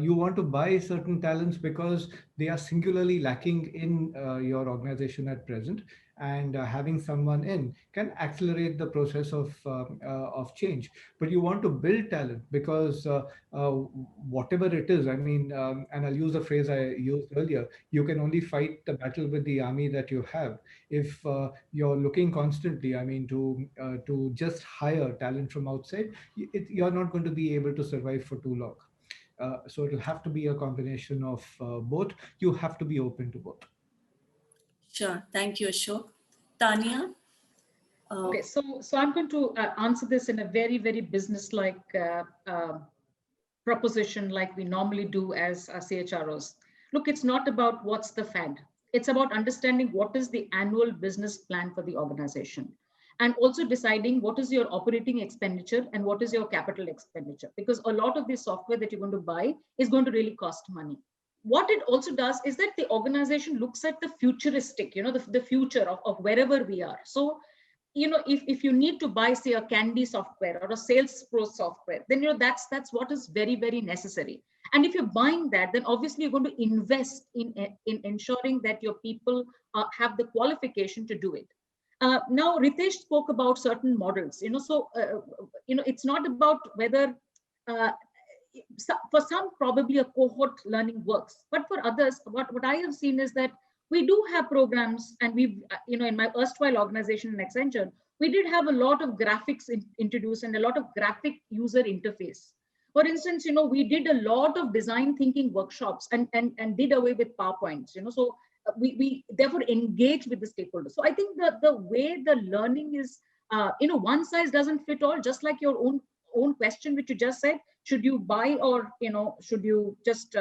You want to buy certain talents because they are singularly lacking in your organization at present, and having someone in can accelerate the process of change. But you want to build talent because whatever it is, I mean, and I'll use a phrase I used earlier, you can only fight the battle with the army that you have. If you're looking constantly, I mean, to just hire talent from outside, you're not going to be able to survive for too long. So it'll have to be a combination of both. You have to be open to both. Sure. Thank you, Ashok. Tanya? Okay, so I'm going to answer this in a very, very business-like proposition, like we normally do as CHROs. Look, it's not about what's the fad. It's about understanding what is the annual business plan for the organization, and also deciding what is your operating expenditure and what is your capital expenditure, because a lot of the software that you're going to buy is going to really cost money. What it also does is that the organization looks at the futuristic, the future of wherever we are. So, if you need to buy, say, a Candy software or a Sales Pro software, then that's what is very, very necessary. And if you're buying that, then obviously you're going to invest in ensuring that your people have the qualification to do it. Now, Ritesh spoke about certain models. It's not about whether for some probably a cohort learning works, but for others, what I have seen is that we do have programs, and we've, in my erstwhile organization in Accenture, we did have a lot of graphics introduced and a lot of graphic user interface. For instance, we did a lot of design thinking workshops and did away with PowerPoints, so we therefore engage with the stakeholders. So I think that the way the learning is, one size doesn't fit all, just like your own question, which you just said, should you buy or, should you just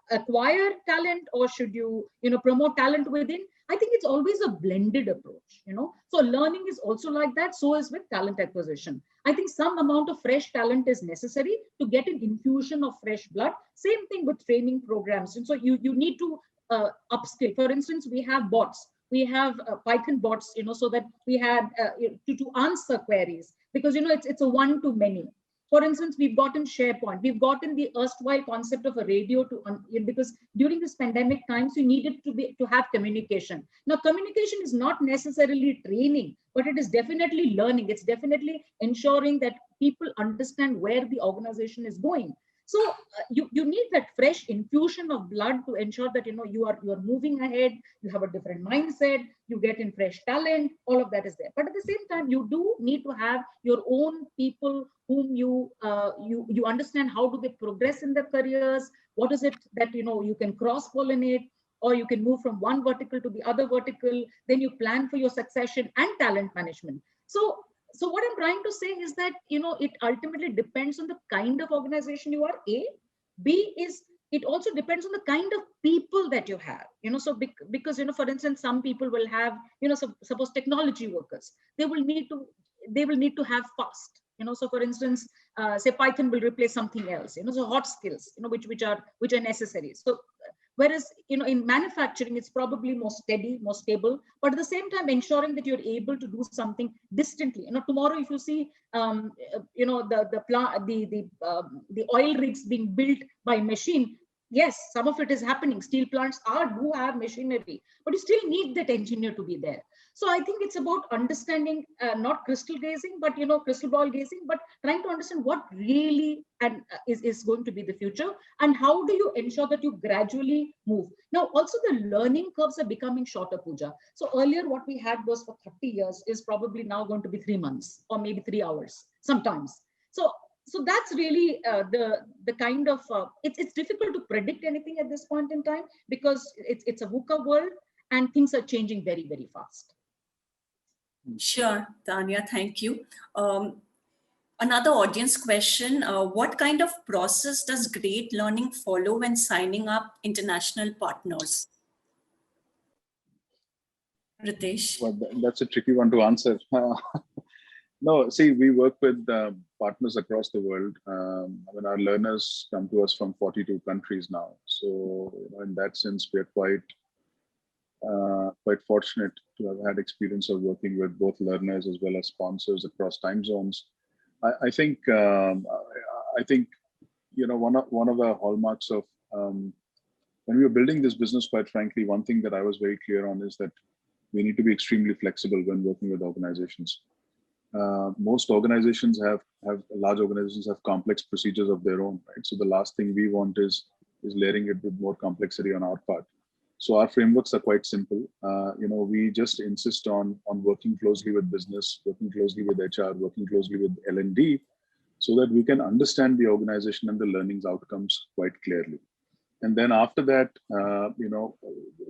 acquire talent, or should you, promote talent within? I think it's always a blended approach, So learning is also like that. So is with talent acquisition. I think some amount of fresh talent is necessary to get an infusion of fresh blood. Same thing with training programs. And so you need to upskill. For instance, we have bots. We have Python bots, so that we had to answer queries, because, it's a one-to-many. For instance, we've gotten SharePoint. We've gotten the erstwhile concept of a radio because during this pandemic times, you needed to have communication. Now, communication is not necessarily training, but it is definitely learning. It's definitely ensuring that people understand where the organization is going. So you need that fresh infusion of blood to ensure that you are moving ahead. You have a different mindset. You get in fresh talent. All of that is there. But at the same time, you do need to have your own people whom you understand how do they progress in their careers. What is it that you can cross pollinate, or you can move from one vertical to the other vertical. Then you plan for your succession and talent management. So what I'm trying to say is that, it ultimately depends on the kind of organization you are, A. B is, it also depends on the kind of people that you have, so because, for instance, some people will have, suppose technology workers, they will need to have fast, so for instance, say Python will replace something else, so hot skills, which are necessary. So whereas, in manufacturing, it's probably more steady, more stable, but at the same time, ensuring that you're able to do something distantly. Tomorrow, if you see, the oil rigs being built by machine, yes, some of it is happening. Steel plants do have machinery, but you still need that engineer to be there. So I think it's about understanding, not crystal gazing, but crystal ball gazing, but trying to understand what really is going to be the future, and how do you ensure that you gradually move. Now, also the learning curves are becoming shorter, Puja. So earlier, what we had was for 30 years is probably now going to be 3 months or maybe 3 hours sometimes. So that's really the kind of it's difficult to predict anything at this point in time, because it's a VUCA world and things are changing very, very fast. Sure, Tanya, thank you. Another audience question, what kind of process does Great Learning follow when signing up international partners? Ritesh? Well, that's a tricky one to answer. No, see, we work with partners across the world. Our learners come to us from 42 countries now. So in that sense, we're quite fortunate to have had experience of working with both learners as well as sponsors across time zones. I think one of the hallmarks of when we were building this business, quite frankly, one thing that I was very clear on is that we need to be extremely flexible when working with organizations. Most organizations large organizations have complex procedures of their own, right? So the last thing we want is layering it with more complexity on our part. So our frameworks are quite simple. We just insist on working closely with business, working closely with HR, working closely with L&D, so that we can understand the organization and the learnings outcomes quite clearly. And then after that,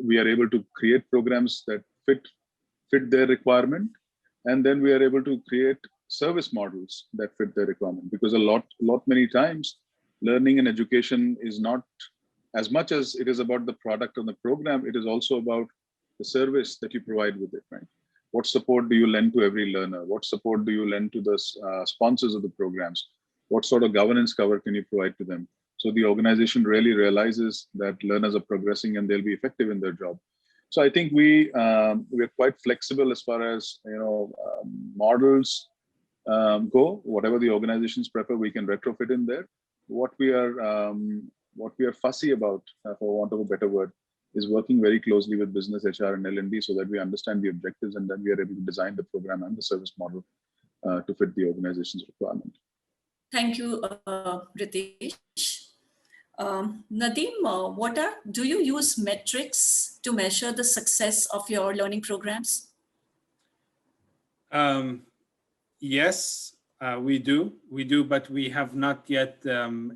we are able to create programs that fit their requirement. And then we are able to create service models that fit their requirement, because many times learning and education is not as much as it is about the product of the program. It is also about the service that you provide with it, right? What support do you lend to every learner? What support do you lend to the sponsors of the programs? What sort of governance cover can you provide to them? So the organization really realizes that learners are progressing and they'll be effective in their job. So I think we're quite flexible as far as models go. Whatever the organizations prefer, we can retrofit in there. What we are fussy about, for want of a better word, is working very closely with business, HR, and L&D, so that we understand the objectives and then we are able to design the program and the service model to fit the organization's requirement. Thank you, Ritesh. Nadeem, do you use metrics to measure the success of your learning programs? Yes, we do, but we have not yet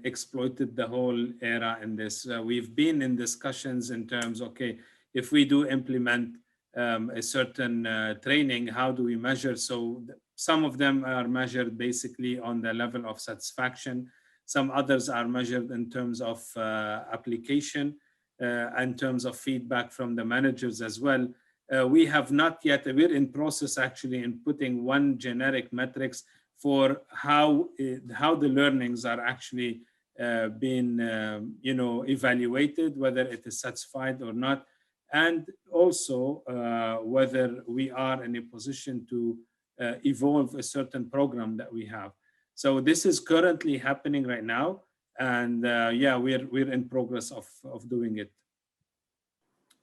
exploited the whole era in this. We've been in discussions in terms, okay, if we do implement a certain training, how do we measure? So some of them are measured basically on the level of satisfaction. Some others are measured in terms of application, in terms of feedback from the managers as well. We have not yet, we're in process actually in putting one generic metrics for how the learnings are actually being evaluated, whether it is satisfied or not, and also whether we are in a position to evolve a certain program that we have. So this is currently happening right now, and we're in progress of doing it.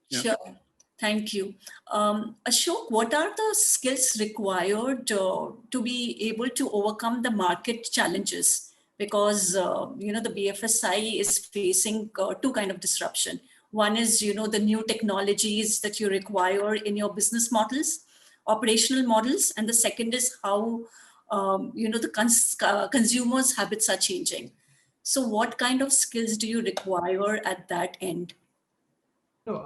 Yeah. Sure, thank you. Ashok, what are the skills required to be able to overcome the market challenges because, the BFSI is facing two kind of disruption. One is, the new technologies that you require in your business models, operational models. And the second is how, the consumers' habits are changing. So what kind of skills do you require at that end? No,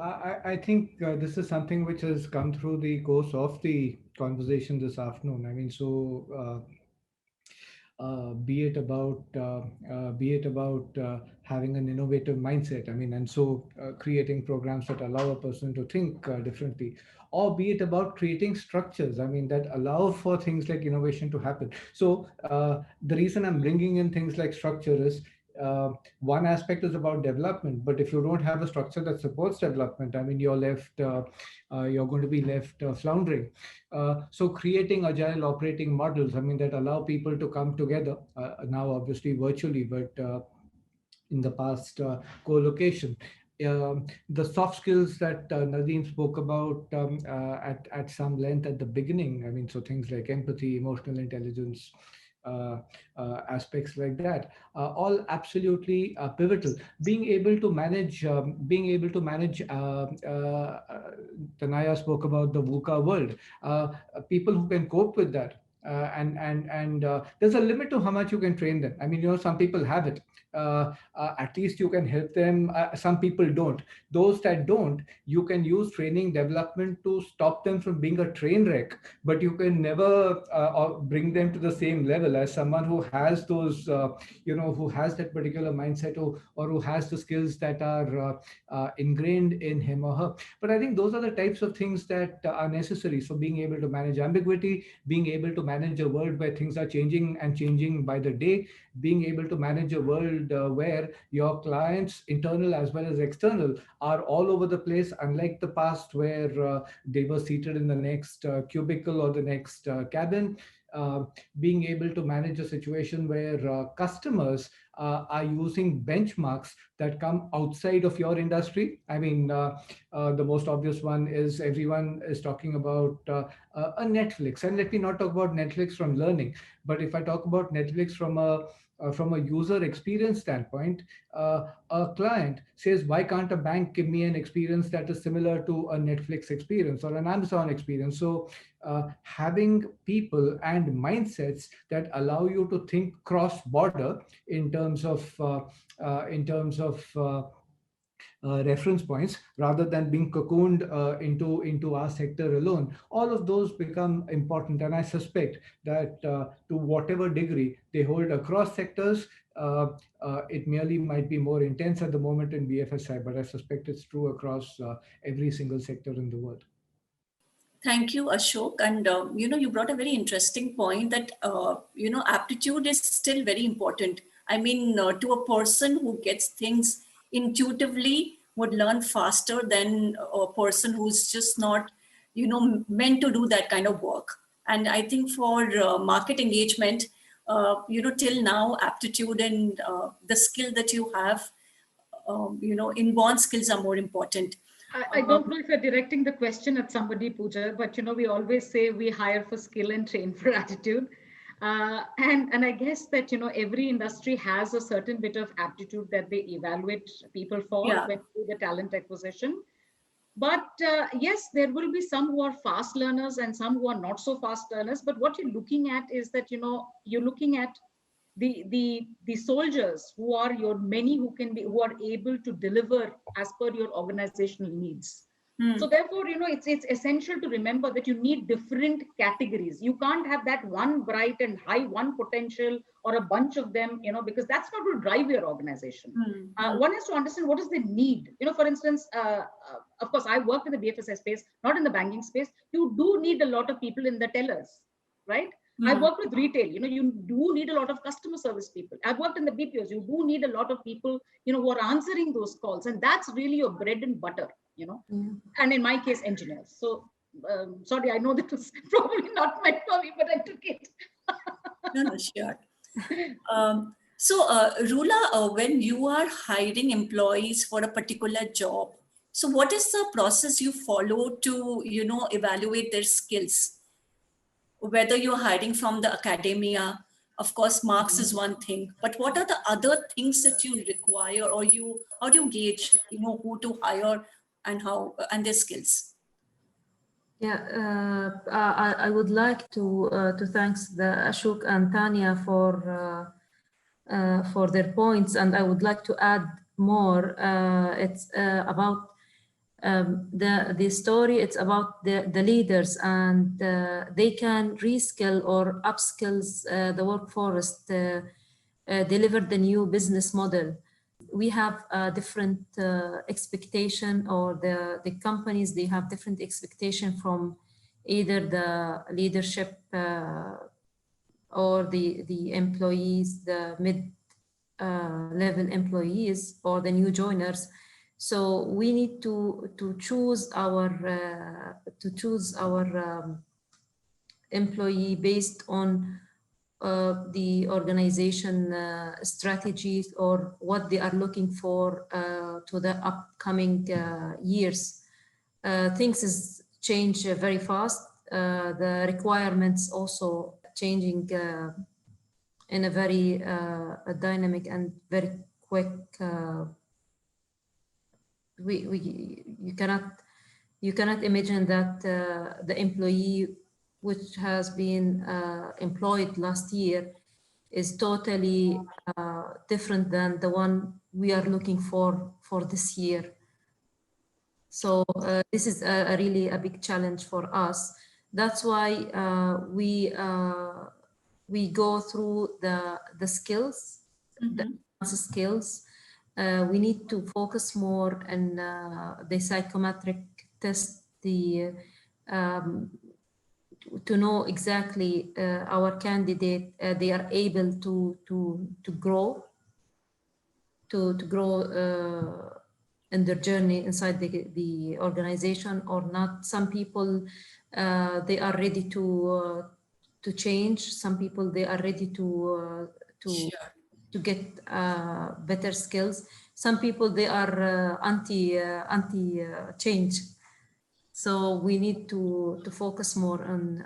I think this is something which has come through the course of the conversation this afternoon. I mean, so be it about having an innovative mindset. I mean, and so creating programs that allow a person to think differently, or be it about creating structures. I mean, that allow for things like innovation to happen. So the reason I'm bringing in things like structure is, one aspect is about development, but if you don't have a structure that supports development, I mean, you're going to be left floundering. So creating agile operating models, I mean, that allow people to come together, now obviously virtually, but in the past, co-location. The soft skills that Nadeem spoke about at some length at the beginning, I mean, so things like empathy, emotional intelligence, aspects like that, all absolutely pivotal. Being able to manage, Tanaya spoke about the VUCA world, people who can cope with that. And there's a limit to how much you can train them. I mean, some people have it. At least you can help them. Some people don't. Those that don't, you can use training development to stop them from being a train wreck, but you can never bring them to the same level as someone who has those, who has that particular mindset, or who has the skills that are ingrained in him or her. But I think those are the types of things that are necessary. So being able to manage ambiguity, being able to manage a world where things are changing and changing by the day, being able to manage a world where your clients, internal as well as external, are all over the place, unlike the past where they were seated in the next cubicle or the next cabin. Being able to manage a situation where customers are using benchmarks that come outside of your industry. I mean, the most obvious one is everyone is talking about a Netflix. And let me not talk about Netflix from learning, but if I talk about Netflix from a user experience standpoint, a client says, why can't a bank give me an experience that is similar to a Netflix experience or an Amazon experience? So having people and mindsets that allow you to think cross-border in terms of reference points, rather than being cocooned into our sector alone. All of those become important, and I suspect that to whatever degree they hold across sectors, it merely might be more intense at the moment in BFSI, but I suspect it's true across every single sector in the world. Thank you, Ashok. And, you brought a very interesting point that, aptitude is still very important. I mean, to a person who gets things intuitively would learn faster than a person who's just not, meant to do that kind of work. And I think for market engagement, till now, aptitude and the skill that you have, inborn skills are more important. I don't know if you're directing the question at somebody, Puja, but we always say we hire for skill and train for attitude. And I guess that, every industry has a certain bit of aptitude that they evaluate people for when they do the talent acquisition. But yes, there will be some who are fast learners and some who are not so fast learners. But what you're looking at is that, you're looking at the soldiers who are who are able to deliver as per your organizational needs. So therefore, it's essential to remember that you need different categories. You can't have that one bright and high, one potential, or a bunch of them, because that's not going to drive your organization. One has to understand what is the need. For instance, of course, I worked in the BFSI space, not in the banking space. You do need a lot of people in the tellers, right? I've worked with retail, you do need a lot of customer service people. I've worked in the BPOs, you do need a lot of people, who are answering those calls. And that's really your bread and butter, and in my case, engineers. So, sorry, I know that was probably not meant for me, but I took it. No, sure. So, Rula, when you are hiring employees for a particular job, so what is the process you follow to, evaluate their skills? Whether you're hiring from the academia, Of course, marks is one thing, but what are the other things that you require, or how do you gauge, who to hire and how, and their skills? Yeah, I would like to thank the Ashok and Tanya for their points, and I would like to add more. It's about the story. It's about the leaders, and they can reskill or upskills the workforce to deliver the new business model. We have a different expectation, or the companies, they have different expectation from either the leadership or the employees, the mid level employees or the new joiners. So we need to choose our employee based on the organization strategies, or what they are looking for to the upcoming years. Things is change very fast. The requirements also changing in a very dynamic and very quick. You cannot imagine that the employee which has been employed last year is totally different than the one we are looking for this year. So this is really a big challenge for us. That's why we go through the skills, the skills. We need to focus more on the psychometric test, to know exactly our candidate, they are able to grow, to grow in their journey inside the organization or not. Some people they are ready to change. Some people they are ready to get better skills. Some people they are anti change. So we need to focus more on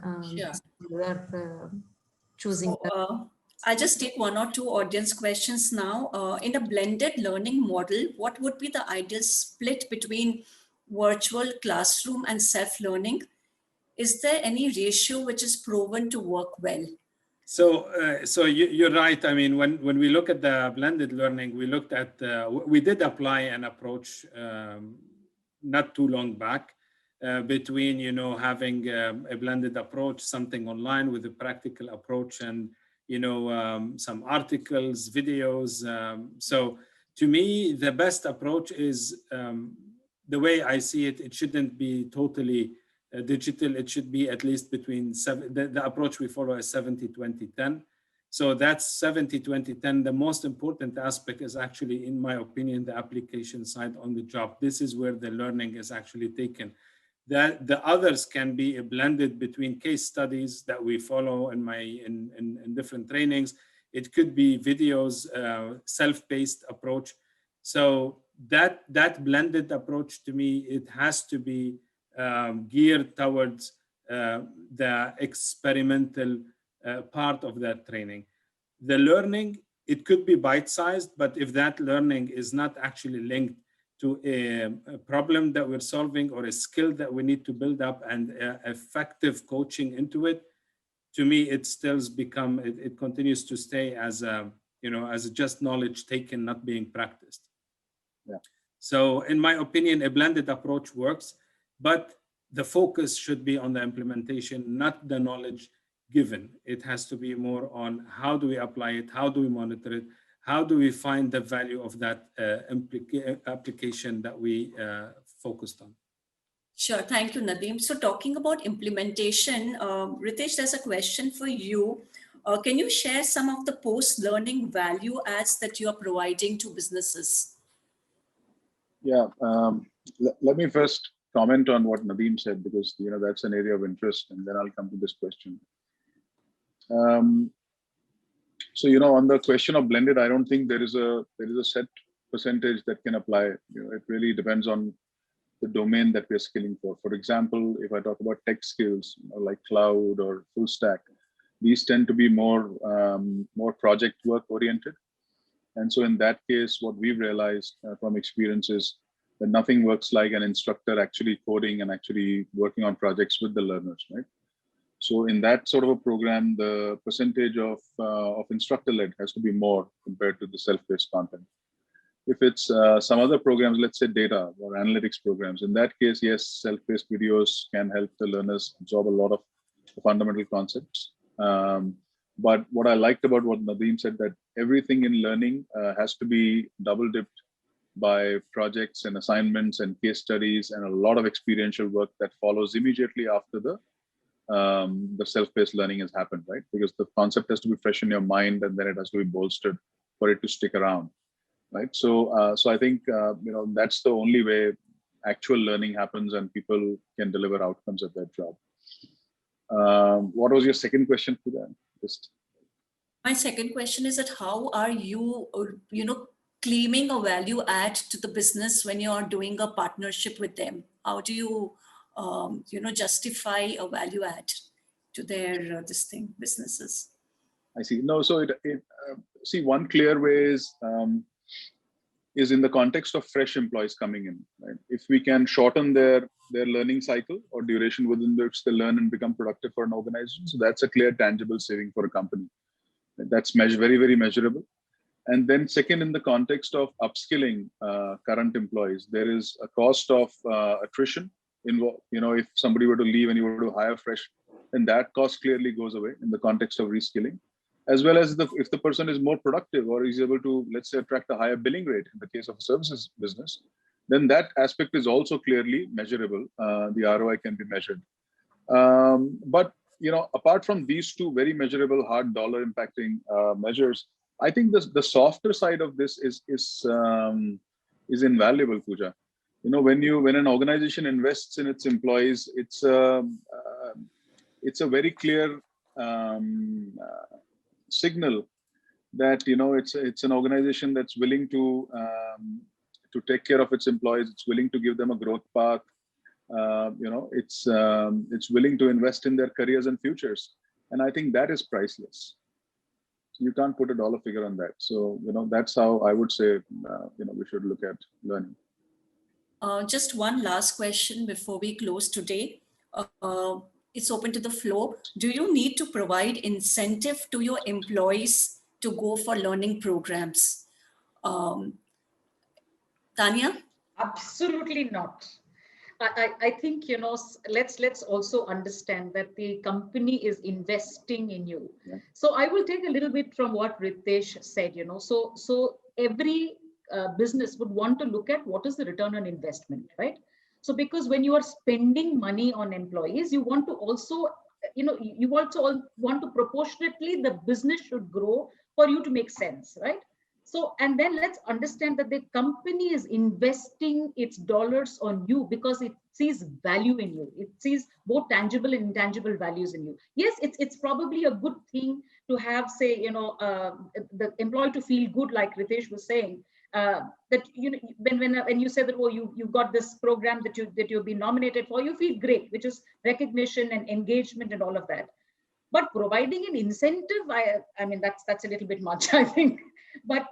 choosing. So, I'll just take one or two audience questions now. In a blended learning model, what would be the ideal split between virtual classroom and self-learning? Is there any ratio which is proven to work well? So, you're right. I mean, when we look at the blended learning, we looked at we did apply an approach not too long back between having a blended approach, something online with a practical approach, and some articles, videos. So to me, the best approach is the way I see it. It shouldn't be totally digital. It should be at least between the approach we follow is 70-20-10. So that's 70-20-10. The most important aspect is actually, in my opinion, the application side on the job. This is where the learning is actually taken. That the others can be blended between case studies that we follow in different trainings. It could be videos, self-paced approach. So that blended approach, to me, it has to be geared towards the experimental part of that training. The learning, it could be bite-sized, but if that learning is not actually linked to a problem that we're solving or a skill that we need to build up and effective coaching into it, to me, it still it continues to stay as as just knowledge taken, not being practiced. Yeah. So in my opinion, a blended approach works, but the focus should be on the implementation, not the knowledge given. It has to be more on how do we apply it, how do we monitor it, how do we find the value of that application that we focused on. Sure, thank you, Nadeem. So talking about implementation, Ritesh, there's a question for you. Can you share some of the post-learning value adds that you are providing to businesses? Yeah, let me first comment on what Nadeem said, because that's an area of interest, and then I'll come to this question. So on the question of blended, I don't think there is a set percentage that can apply. It really depends on the domain that we're skilling for. For example, if I talk about tech skills like cloud or full stack, these tend to be more project work oriented. And so in that case, what we've realized from experience is that nothing works like an instructor actually coding and actually working on projects with the learners, right? So in that sort of a program, the percentage of instructor-led has to be more compared to the self-paced content. If it's some other programs, let's say data or analytics programs, in that case, yes, self-paced videos can help the learners absorb a lot of fundamental concepts. But what I liked about what Nadeem said, that everything in learning has to be double-dipped by projects and assignments and case studies and a lot of experiential work that follows immediately after the self-paced learning has happened, right? Because the concept has to be fresh in your mind, and then it has to be bolstered for it to stick around, right? So, so I think that's the only way actual learning happens, and people can deliver outcomes at their job. What was your second question for that? My second question is that how are you, claiming a value add to the business when you are doing a partnership with them? How do you justify a value add to their businesses? I see. No, so see, one clear way is in the context of fresh employees coming in, right? If we can shorten their learning cycle or duration within which they learn and become productive for an organization, so that's a clear, tangible saving for a company. That's very, very measurable. And then second, in the context of upskilling current employees, there is a cost of attrition involved. If somebody were to leave and you were to hire fresh, then that cost clearly goes away in the context of reskilling, as well as if the person is more productive or is able to, let's say, attract a higher billing rate in the case of a services business, then that aspect is also clearly measurable. The ROI can be measured. But apart from these two very measurable, hard dollar impacting measures, I think the softer side of this is invaluable, Puja. When an organization invests in its employees, it's a very clear signal that it's an organization that's willing to take care of its employees. It's willing to give them a growth path. It's willing to invest in their careers and futures, and I think that is priceless. You can't put a dollar figure on that. So that's how I would say we should look at learning. Just one last question before we close today. It's open to the floor. Do you need to provide incentive to your employees to go for learning programs? Tanya? Absolutely not. I think, let's also understand that the company is investing in you. Yeah. So I will take a little bit from what Ritesh said, so every business would want to look at what is the return on investment, right? So because when you are spending money on employees, you want to also, you also want to proportionately, the business should grow for you to make sense, right? So, and then let's understand that the company is investing its dollars on you because it sees value in you. It sees both tangible and intangible values in you. Yes, it's probably a good thing to have, say, the employee to feel good, like Ritesh was saying, that when you say that, oh, you got this program that you've been nominated for, you feel great, which is recognition and engagement and all of that. But providing an incentive, I mean, that's a little bit much, I think. But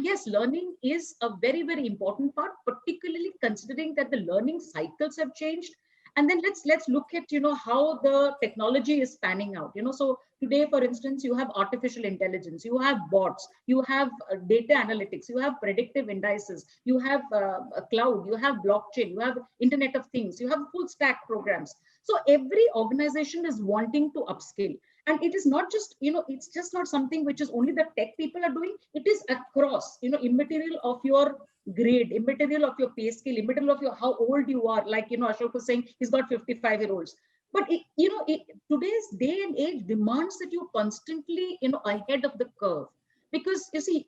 yes, learning is a very, very important part, particularly considering that the learning cycles have changed. And then let's look at how the technology is panning out. So today, for instance, you have artificial intelligence, you have bots, you have data analytics, you have predictive indices, you have a cloud, you have blockchain, you have Internet of Things, you have full stack programs. So every organization is wanting to upskill. And it is not just, it's just not something which is only the tech people are doing. It is across, immaterial of your grade, immaterial of your pay scale, immaterial of how old you are. Like, Ashok was saying, he's got 55-year-olds. But, today's day and age demands that you're constantly, ahead of the curve. Because, you see,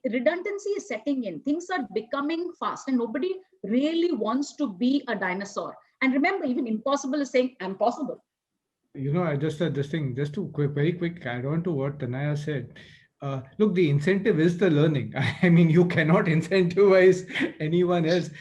redundancy is setting in. Things are becoming fast and nobody really wants to be a dinosaur. And remember, even impossible is saying, I'm possible. I just said this thing, just to very quick add on to what Tanaya said. Look, the incentive is the learning. I mean, you cannot incentivize anyone else.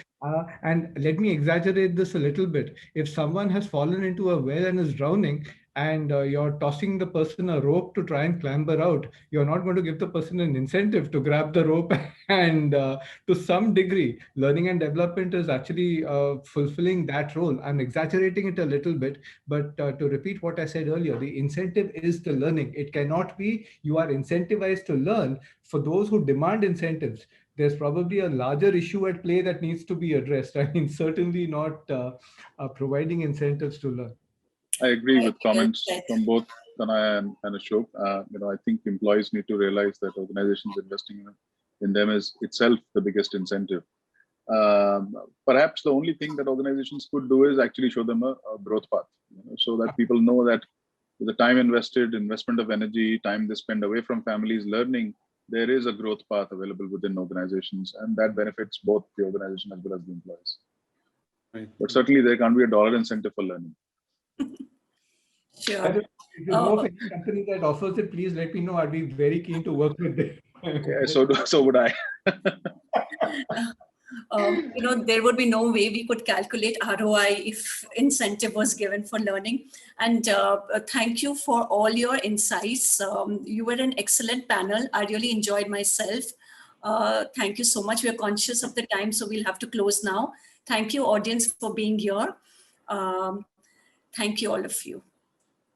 And let me exaggerate this a little bit. If someone has fallen into a well and is drowning, and you're tossing the person a rope to try and clamber out, you're not going to give the person an incentive to grab the rope. And to some degree, learning and development is actually fulfilling that role. I'm exaggerating it a little bit, but to repeat what I said earlier, the incentive is the learning. It cannot be you are incentivized to learn. For those who demand incentives, there's probably a larger issue at play that needs to be addressed. I mean, certainly not providing incentives to learn. I agree with Well comments said. from both Tanaya and Ashok. I think employees need to realize that organizations investing in them is itself the biggest incentive. Perhaps the only thing that organizations could do is actually show them a growth path, so that people know that with the time invested, investment of energy, time they spend away from families learning, there is a growth path available within organizations, and that benefits both the organization as well as the employees. Right. But certainly there can't be a dollar incentive for learning. Sure. If you know of any company that offers it, please let me know. I'd be very keen to work with them. Yeah, so would I. There would be no way we could calculate ROI if incentive was given for learning. And thank you for all your insights. You were an excellent panel. I really enjoyed myself. Thank you so much. We are conscious of the time, so we'll have to close now. Thank you, audience, for being here. Thank you, all of you.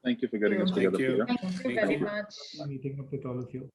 Thank you for getting us together. Thank you. Puja. Thank you very much. Meeting up with all of you.